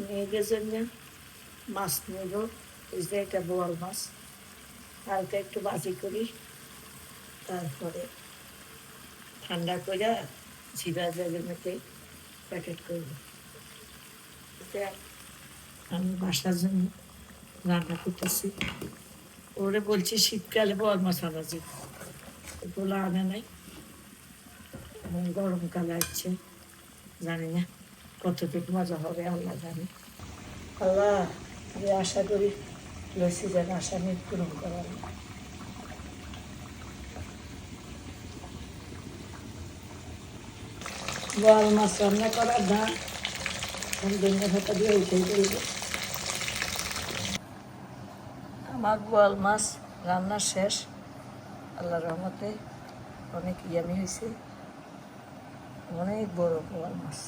মেয়েদের জন্য মাছ নেব। এই যে এটা বোয়াল মাছ, হালকা একটু ভাজি করি, তারপরে ঠান্ডা করে জিরা জালের মধ্যে প্যাকেট করবো। এটা আমি বাসার জন্য রান্না করতেছি। ওরে বলছি শীতকালে বোয়াল মাছ আনা যাবে, ওগুলো আনে নাই, এখন গরমকালে আসছে, জানি না কতটুকু মজা হবে, আল্লাহ জানে। আল্লাহ, আমি আশা করি লসি যেন আশা নিয়ে পূরণ করার। বোয়াল মাছ রান্না করার ধান ধনিয়া পাতা দিয়ে উঠে দেব। আমার বোয়াল মাছ রান্না শেষ, আল্লাহর রহমতে অনেক ইয়ামি হয়েছে, অনেক বড় বোয়াল মাছ।